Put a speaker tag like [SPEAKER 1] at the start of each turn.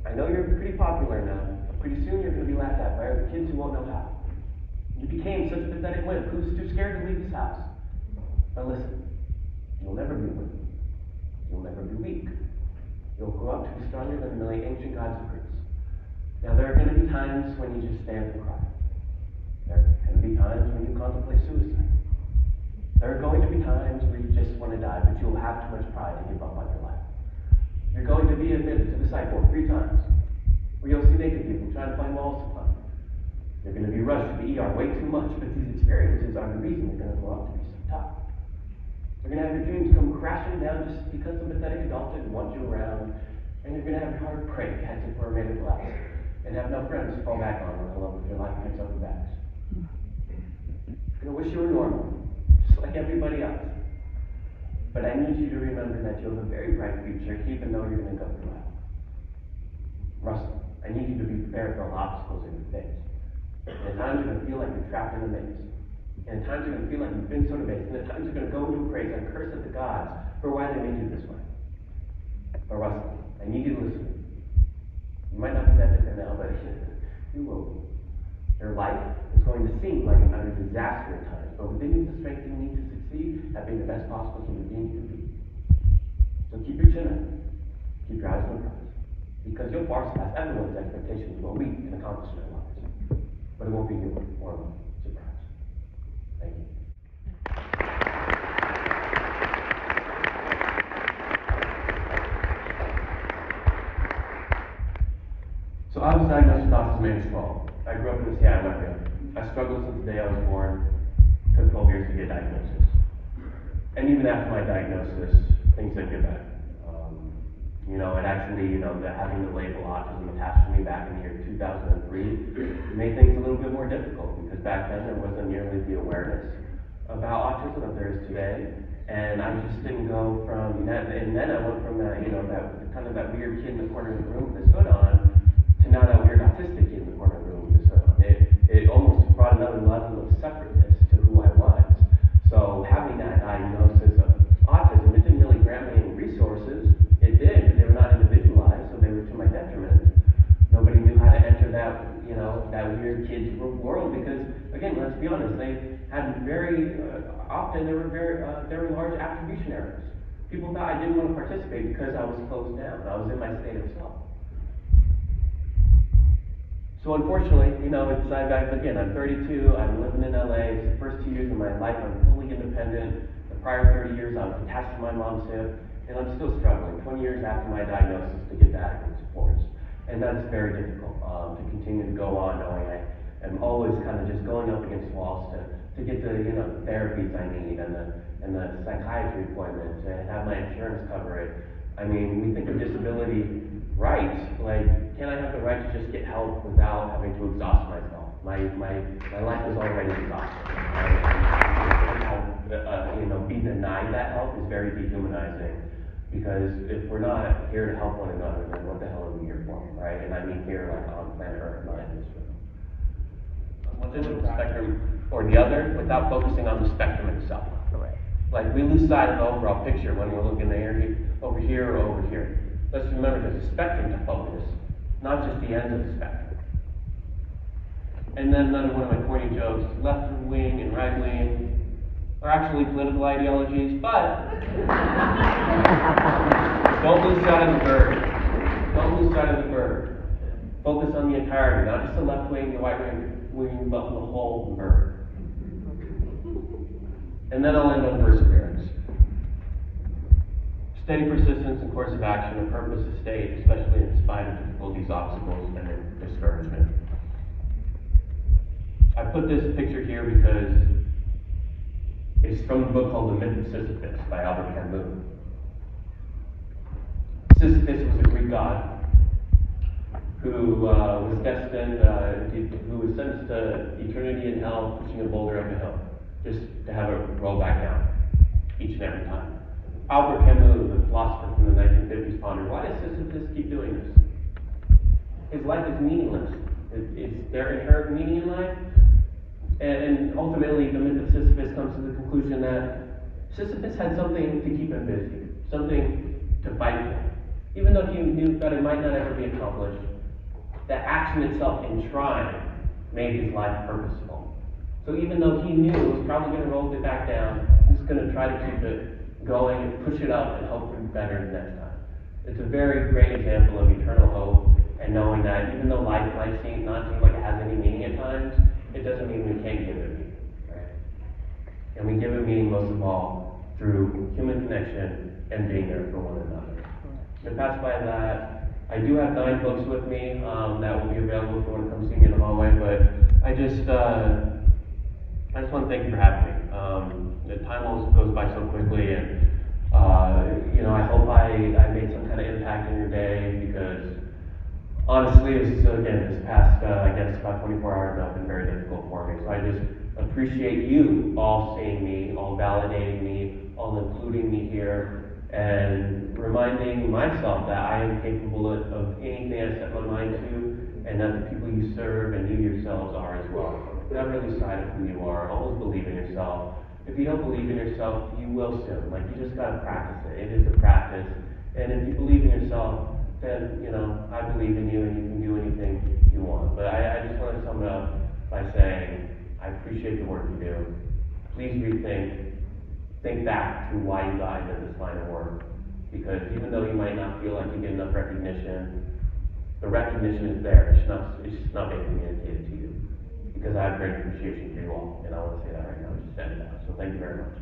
[SPEAKER 1] I know you're pretty popular now, but pretty soon you're going to be laughed at by other kids who won't know how. You became such a pathetic wimp who's too scared to leave this house. But listen, you'll never be a wimp. You'll never be weak. You'll grow up to be stronger than the ancient gods of Greece. Now, there are going to be times when you just stand and cry. There are going to be times when you contemplate suicide. There are going to be times where you just want to die, but you'll have too much pride to give up on your life. You're going to be admitted to the psych ward 3 times, where you'll see naked people trying to find walls to climb. You're going to be rushed to the ER way too much, but these experiences are the reason you're going to grow up to be so tough. You're going to have your dreams come crashing down just because some pathetic adult didn't want you around, and you're going to have your heart break as if we're made of glass, and have no friends to fall back on when the love of your life picks up the bags. You're going to wish you were normal, just like everybody else. But I need you to remember that you have a very bright future, even though you're going to go through hell. Russell, I need you to be prepared for all obstacles in your face. And at times you're going to feel like you're trapped in a maze. And at times you're going to feel like you've been so debased. And at times you're going to go into praise and curse at the gods for why they made you this way. But Russell, I need you to listen. You might not be that different now, but you will be. Your life is going to seem like an utter disaster at times, but within you is the strength you need to succeed at being the best possible human being you can be. So keep your chin up. Keep your eyes on the prize. Because you'll far surpass everyone's expectations of what we can accomplish in our lives. But it won't be your or my surprise. Thank you. So I was diagnosed with autism at age 12. I grew up in the Seattle area. I struggled since the day I was born. It took 12 years to get a diagnosis. And even after my diagnosis, things didn't get better. It actually, having the label autism attached to me back in the year 2003 made things a little bit more difficult, because back then there wasn't nearly the awareness about autism that there is today. And I just didn't go from that, and then I went from that, that kind of that weird kid in the corner of the room with his hood on, to now that weird autistic kid in the corner of the room with his hood on. It almost brought another level of separateness to who I was. So having that diagnosis of autism, it didn't really grant me any resources. It did, but they were not individualized, so they were to my detriment. Nobody knew how to enter that, that weird kid's world, because, again, let's be honest, they had often there were large attribution errors. People thought I didn't want to participate because I was closed down. I was in my state of self. So unfortunately, I'm 32, I'm living in LA. It's the first 2 years of my life I'm fully independent. The prior 30 years I was attached to my mom's hip, and I'm still struggling 20 years after my diagnosis to get the adequate supports. And that's very difficult to continue to go on knowing I am always kind of just going up against walls to get the therapies I need and the psychiatry appointments and have my insurance cover it. I mean, we think of disability rights, like, can I have the right to just get help without having to exhaust myself? My life is already exhausted. Be denied that help is very dehumanizing, because if we're not here to help one another, then what the hell are we here for, right? And I mean here, like on planet Earth, not in this room. One end of the spectrum or the other, without focusing on the spectrum itself.
[SPEAKER 2] Correct.
[SPEAKER 1] Like, we lose sight of the overall picture when we're looking over here or over here. Let's remember there's a spectrum to focus, not just the ends of the spectrum. And then another one of my corny jokes, left wing and right wing are actually political ideologies, but don't lose sight of the bird. Don't lose sight of the bird. Focus on the entirety, not just the left wing, the right wing, but the whole bird. And then I'll end on perseverance. Steady persistence and course of action, a purpose to state, especially in spite of difficulties, obstacles, and discouragement. I put this picture here because it's from a book called The Myth of Sisyphus by Albert Camus. Sisyphus was a Greek god who was destined, who was sentenced to eternity in hell, pushing a boulder up a hill, just to have it roll back down each and every time. Albert Camus, the philosopher from the 1950s, pondered, why does Sisyphus keep doing this? His life is meaningless. Is there inherent meaning in life? And ultimately, the myth of Sisyphus comes to the conclusion that Sisyphus had something to keep him busy, something to fight for. Even though he knew that it might not ever be accomplished, the action itself in trying made his life purposeful. So even though he knew it was probably going to roll it back down, he's going to try to keep it going and push it up and hope for better the next time. It's a very great example of eternal hope and knowing that even though life might not seem like it has any meaning at times, it doesn't mean we can't give it meaning, right? And we give it meaning most of all through human connection and being there for one another. To pass by that, I do have 9 books with me that will be available if you want to come see me in the hallway, but I just want to thank you for having me. The time always goes by so quickly, and I hope I made some kind of impact in your day, because honestly, this past, I guess about 24 hours have been very difficult for me. So I just appreciate you all seeing me, all validating me, all including me here, and reminding myself that I am capable of anything I set my mind to, and that the people you serve and you yourselves are as well. Never lose sight of who you are. Always believe in yourself. If you don't believe in yourself, you will soon. Like, you just gotta practice it. It is a practice. And if you believe in yourself, then, I believe in you and you can do anything you want. But I just want to sum it up by saying, I appreciate the work you do. Please think back to why you got into this line of work. Because even though you might not feel like you get enough recognition, the recognition is there. It's just not being communicated to you. Because I have great appreciation for you all, and I want to say that right now, just send it out. So thank you very much.